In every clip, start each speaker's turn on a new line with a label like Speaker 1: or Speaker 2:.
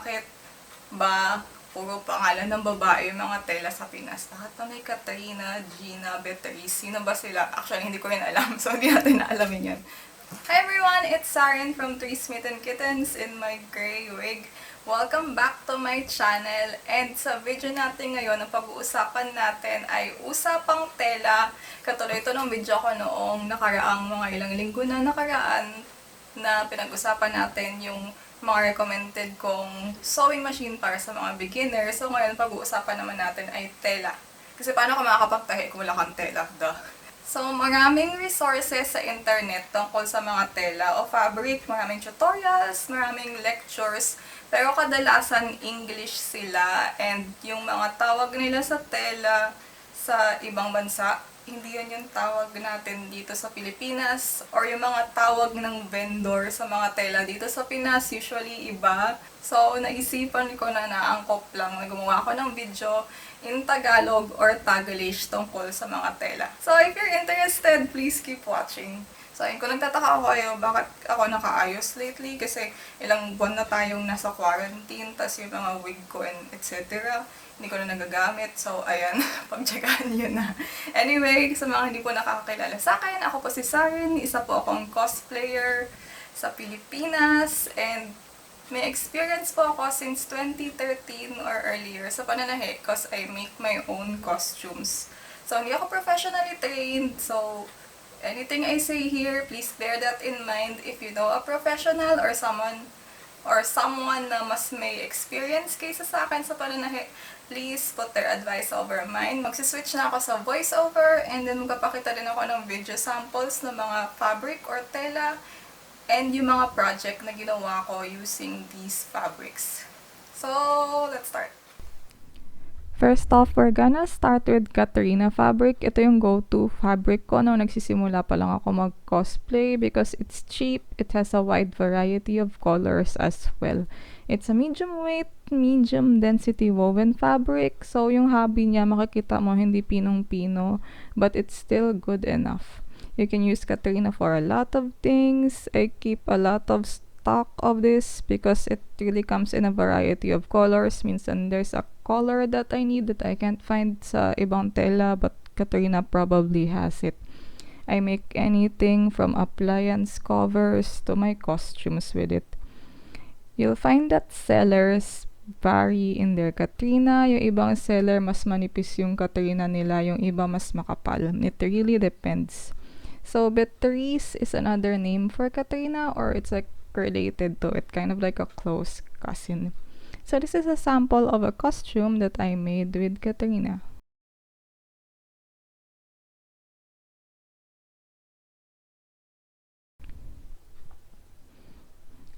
Speaker 1: bakit ba puro pangalan ng babae yung mga tela sa Pinas? Lahat na may Katrina, Gina, Beatrice, sino ba sila? Actually, hindi ko rin alam, so hindi natin naalamin yan. Hi everyone, it's Xarin from Smitten Kittens in my gray wig. Welcome back to my channel, and sa video natin ngayon, ang pag-uusapan natin ay usapang tela. Katuloy ito ng video ko noong nakaraang mga ilang linggo na nakaraan na pinag-usapan natin yung mga recommended kong sewing machine para sa mga beginners. So ngayon, pag-uusapan naman natin ay tela. Kasi paano ka makakapagtahi kung wala kang tela? Duh. So, maraming resources sa internet tungkol sa mga tela o fabric, maraming tutorials, maraming lectures, pero kadalasan English sila, and yung mga tawag nila sa tela sa ibang bansa, hindi yun yung tawag natin dito sa Pilipinas, or yung mga tawag ng vendor sa mga tela dito sa Pinas, usually iba. So, naisipan ko na Angkop lang na gumawa ko ng video in Tagalog or Taglish tungkol sa mga tela. So, if you're interested, please keep watching. So, ayun, kung nagtataka ako kayo, bakit ako nakaayos lately? Kasi ilang buwan na tayong nasa quarantine, tas yung mga wig ko and etc. Hindi ko na nagagamit. So, ayan, pagtsagaan nyo na. Anyway, sa mga hindi po nakakakilala sa akin, ako po si Satin, isa po akong cosplayer sa Pilipinas, and may experience po ako since 2013 or earlier sa pananahi because I make my own costumes. So, hindi ako professionally trained. So, anything I say here, please bear that in mind. If you know a professional or someone na mas may experience kaysa sa akin sa pananahi, please put their advice over mine. Magsiswitch na ako sa voiceover, and then magpapakita din ako ng video samples ng mga fabric or tela and yung mga project na ginawa ko using these fabrics. So, let's start.
Speaker 2: First off, we're gonna start with Katrina fabric. Ito yung go-to fabric ko nung nagsisimula pa lang ako mag-cosplay because it's cheap. It has a wide variety of colors as well. It's a medium weight, medium density woven fabric. So, yung hobby niya, makikita mo hindi pinong-pino, but it's still good enough. You can use Katrina for a lot of things. I keep a lot of stock of this because it really comes in a variety of colors. Minsan there's a color that I need that I can't find sa ibang tela, but Katrina probably has it. I make anything from appliance covers to my costumes with it. You'll find that sellers vary in their Katrina. Yung ibang seller mas manipis yung Katrina nila, yung iba mas makapal. It really depends. So, Beatrice is another name for Katrina, or it's like related to it, kind of like a close cousin. So, this is a sample of a costume that I made with Katrina.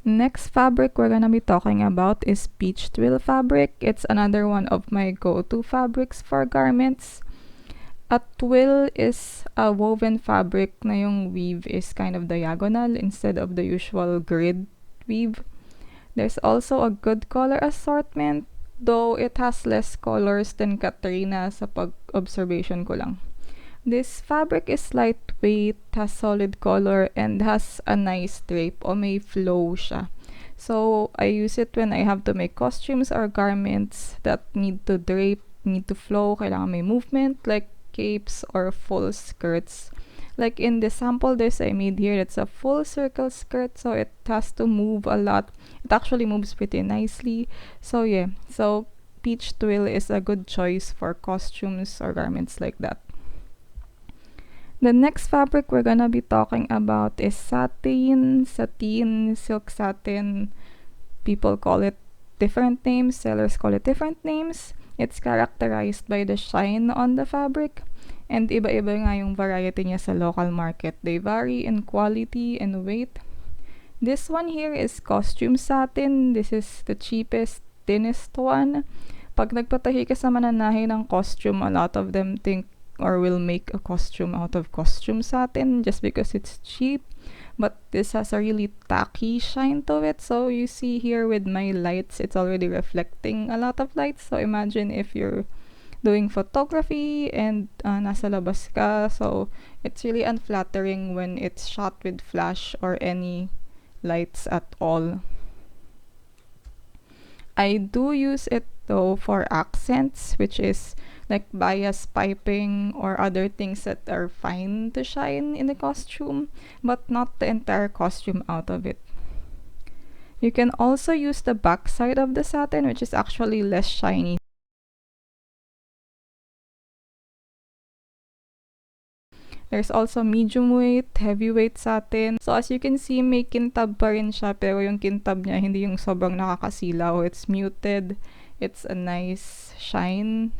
Speaker 2: Next fabric we're gonna be talking about is peach twill fabric. It's another one of my go-to fabrics for garments. A twill is a woven fabric na yung weave is kind of diagonal instead of the usual grid weave. There's also a good color assortment, though it has less colors than Katrina sa pag-observation ko lang. This fabric is lightweight, has solid color, and has a nice drape o may flow siya. So, I use it when I have to make costumes or garments that need to drape, need to flow, kailangan may movement, like capes or full skirts. Like in the sample this I made here, it's a full circle skirt, so it has to move a lot. It actually moves pretty nicely. So yeah, so peach twill is a good choice for costumes or garments like that. The next fabric we're gonna be talking about is satin, silk satin. People call it different names, sellers call it different names. It's characterized by the shine on the fabric, and iba-iba nga yung variety niya sa local market. They vary in quality and weight. This one here is costume satin. This is the cheapest, thinnest one. Pag nagpatahi ka sa mananahi ng costume, a lot of them think or will make a costume out of costume satin just because it's cheap. But this has a really tacky shine to it. So you see here with my lights, it's already reflecting a lot of light. So imagine if you're doing photography and nasa labas ka. So it's really unflattering when it's shot with flash or any lights at all. I do use it though for accents, which is like bias piping or other things that are fine to shine in the costume, but not the entire costume out of it. You can also use the back side of the satin, which is actually less shiny. There's also medium weight, heavyweight satin. So as you can see, may kintab pa rin siya, pero yung kintab niya hindi yung sobrang nakakasilaw. It's muted. It's a nice shine.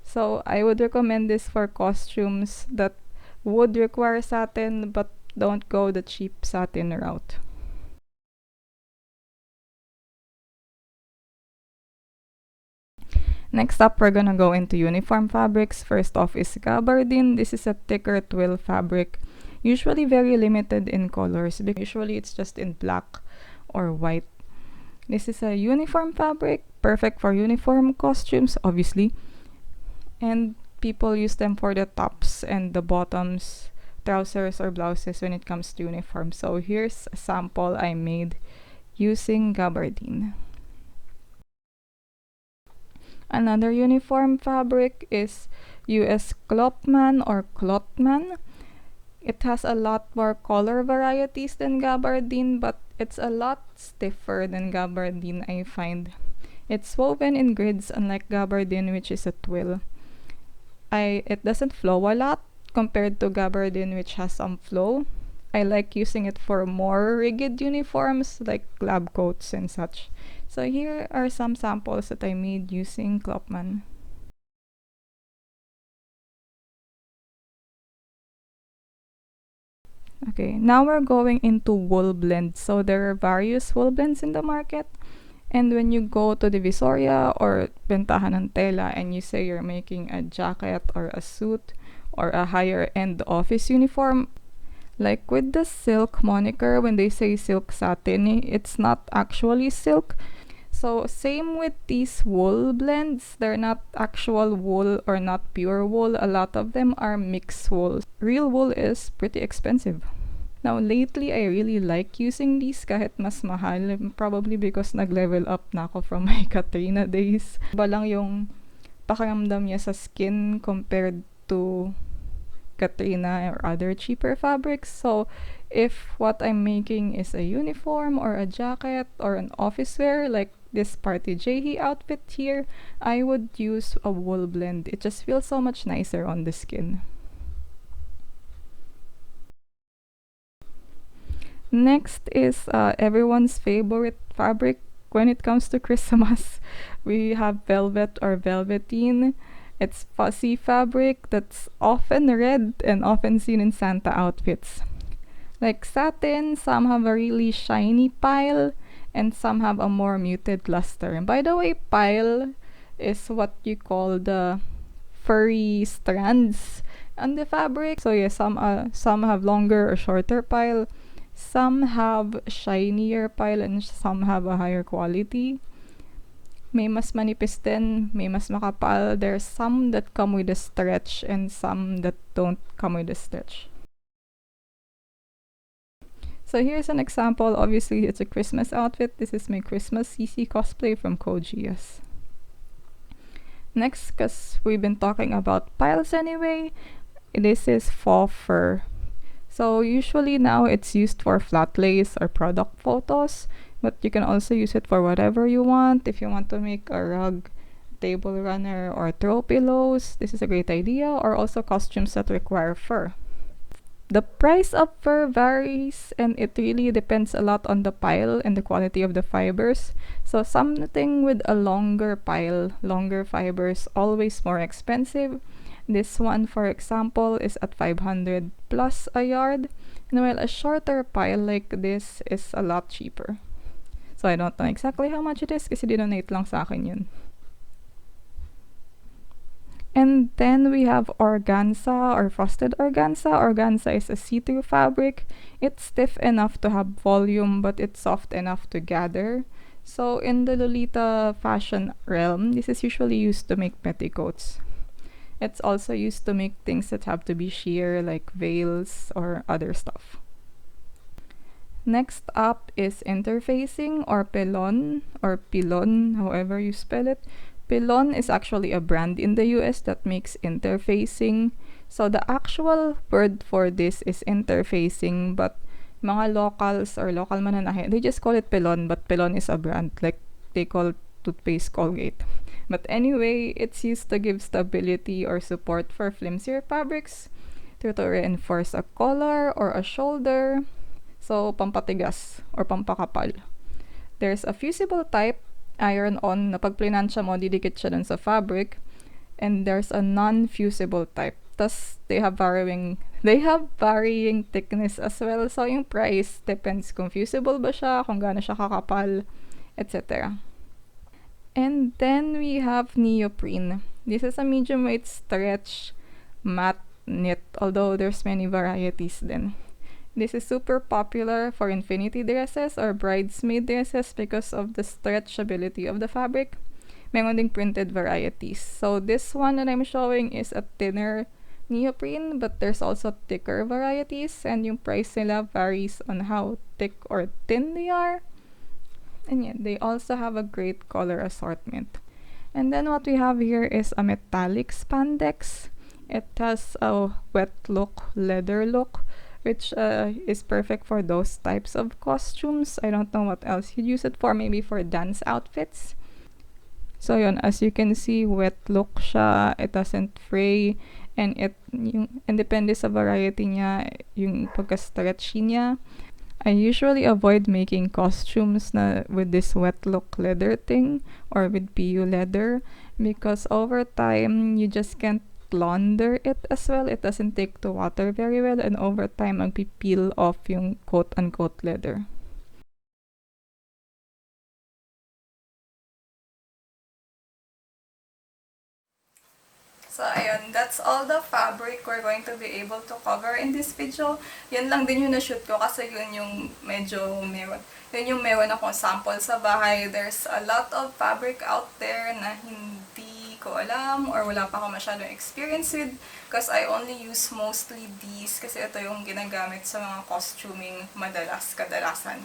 Speaker 2: So I would recommend this for costumes that would require satin, but don't go the cheap satin route. Next up, we're gonna go into uniform fabrics. First off is Gabardine. This is a thicker twill fabric, usually very limited in colors. Usually it's just in black or white. This is a uniform fabric, perfect for uniform costumes, obviously. And people use them for the tops and the bottoms, trousers or blouses when it comes to uniform. So here's a sample I made using Gabardine. Another uniform fabric is US Klopman or Klotman. It has a lot more color varieties than Gabardine, but it's a lot stiffer than Gabardine, I find. It's woven in grids, unlike Gabardine, which is a twill. It doesn't flow a lot compared to Gabardine, which has some flow. I like using it for more rigid uniforms like lab coats and such. So here are some samples that I made using Klopman. Okay, now we're going into wool blends. So there are various wool blends in the market. And when you go to Divisoria or Bentahan ng Tela and you say you're making a jacket or a suit or a higher end office uniform, like with the silk moniker, when they say silk satin, it's not actually silk. So same with these wool blends, they're not actual wool or not pure wool. A lot of them are mixed wool. Real wool is pretty expensive. Now lately, I really like using these kahit mas mahal, probably because nag-level up na ako from my Katrina days. Iba lang yung pakiramdam niya sa skin compared to Katrina or other cheaper fabrics. So if what I'm making is a uniform or a jacket or an office wear like this party Jehi outfit here, I would use a wool blend. It just feels so much nicer on the skin. Next is everyone's favorite fabric when it comes to Christmas. We have velvet or velveteen. It's fuzzy fabric that's often red and often seen in Santa outfits. Like satin, some have a really shiny pile and some have a more muted luster. And by the way, pile is what you call the furry strands on the fabric. So yeah, some have longer or shorter pile. Some have shinier pile and some have a higher quality. May mas manipis din, may mas makapal. There's some that come with a stretch and some that don't come with a stretch. So here's an example. Obviously, it's a Christmas outfit. This is my Christmas CC cosplay from KYOCIREJ. Next, because we've been talking about piles anyway, this is Faux Fur. So usually now it's used for flat lays or product photos, but you can also use it for whatever you want. If you want to make a rug, table runner, or throw pillows, this is a great idea, or also costumes that require fur. The price of fur varies and it really depends a lot on the pile and the quality of the fibers. So something with a longer pile, longer fibers, always more expensive. This one, for example, is at 500 plus a yard, and while a shorter pile like this is a lot cheaper. So I don't know exactly how much it is kasi dinonate lang sa akin yun. And then we have organza or frosted organza. Organza is a see-through fabric. It's stiff enough to have volume, but it's soft enough to gather. So in the Lolita fashion realm, this is usually used to make petticoats. It's also used to make things that have to be sheer, like veils or other stuff. Next up is interfacing or pilon or pilon, however you spell it. Pilon is actually a brand in the US that makes interfacing. So the actual word for this is interfacing, but mga locals or local mananahi, they just call it pilon, but pilon is a brand, like they call toothpaste Colgate. But anyway, it's used to give stability or support for flimsier fabrics, to reinforce a collar or a shoulder. So, pampatigas or pampakapal. There's a fusible type, iron-on, na pag plinansya mo, didikit siya dun sa fabric. And there's a non-fusible type. Tas, they have varying thickness as well. So, yung price depends kung fusible ba siya, kung gaano siya kakapal, etc. And then, we have neoprene. This is a medium weight stretch matte knit, although there's many varieties then. This is super popular for infinity dresses or bridesmaid dresses because of the stretchability of the fabric. Meron ding printed varieties. So this one that I'm showing is a thinner neoprene, but there's also thicker varieties, and yung price nila varies on how thick or thin they are. And yet, they also have a great color assortment. And then what we have here is a metallic spandex. It has a wet look, leather look, which is perfect for those types of costumes. I don't know what else you'd use it for, maybe for dance outfits. So yun, as you can see, wet look siya, it doesn't fray, and depende sa variety niya, yung pagka-stretchy niya. I usually avoid making costumes na with this wet look leather thing or with PU leather because over time, you just can't launder it as well. It doesn't take to water very well, and over time magpipeel off yung quote-unquote leather.
Speaker 1: So, ayun, that's all the fabric we're going to be able to cover in this video. Yun lang din yung na-shoot ko kasi yun yung meron akong sample sa bahay. There's a lot of fabric out there na hindi ko alam or wala pa ako masyadong experience with because I only use mostly these kasi ito yung ginagamit sa mga costuming kadalasan.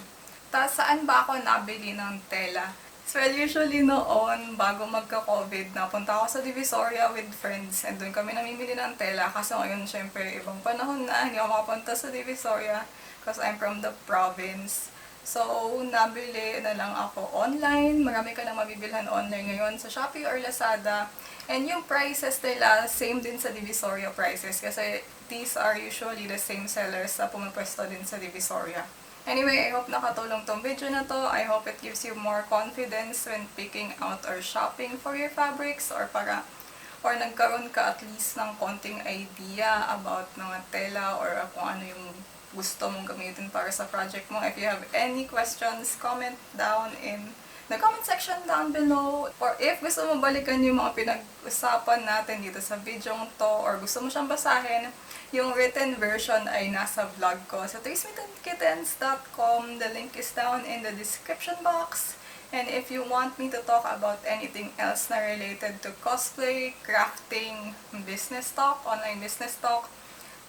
Speaker 1: Saan ba ako nabili ng tela? So, well, usually noon, bago magka-COVID, napunta ako sa Divisoria with friends and doon kami namimili ng tela kasi ngayon, syempre, ibang panahon na, hindi ako makapunta sa Divisoria because I'm from the province. So, nabili na lang ako online. Marami ka na mabibilhan online ngayon sa Shopee or Lazada. And yung prices nila, same din sa Divisoria prices kasi these are usually the same sellers na pumapwesto din sa Divisoria. Anyway, I hope nakatulong tong video na to. I hope it gives you more confidence when picking out or shopping for your fabrics or nagkaroon ka at least ng konting idea about mga tela or kung ano yung gusto mong gamitin para sa project mo. If you have any questions, comment down in the comment section down below. Or if gusto mo balikan yung mga pinag-usapan natin dito sa video to or gusto mo siyang basahin, yung written version ay nasa vlog ko sa smmittenkittens.com. The link is down in the description box. And if you want me to talk about anything else na related to cosplay, crafting, business talk, online business talk,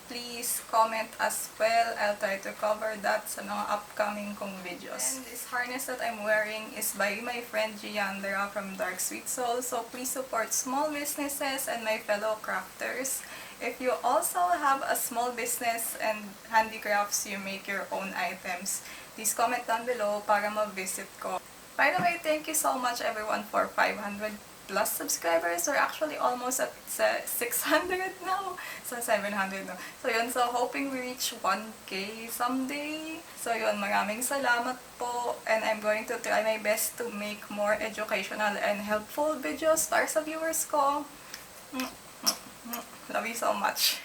Speaker 1: please comment as well. I'll try to cover that sa mga upcoming kong videos. And this harness that I'm wearing is by my friend Giandra from Dark Sweet Soul. So please support small businesses and my fellow crafters. If you also have a small business and handicrafts, you make your own items, please comment down below para ma-visit ko. By the way, thank you so much everyone for 500 plus subscribers. We're actually almost at 600 now. So 700 now. So yun, so hoping we reach 1K someday. So yun, maraming salamat po. And I'm going to try my best to make more educational and helpful videos para sa viewers ko. Love you so much.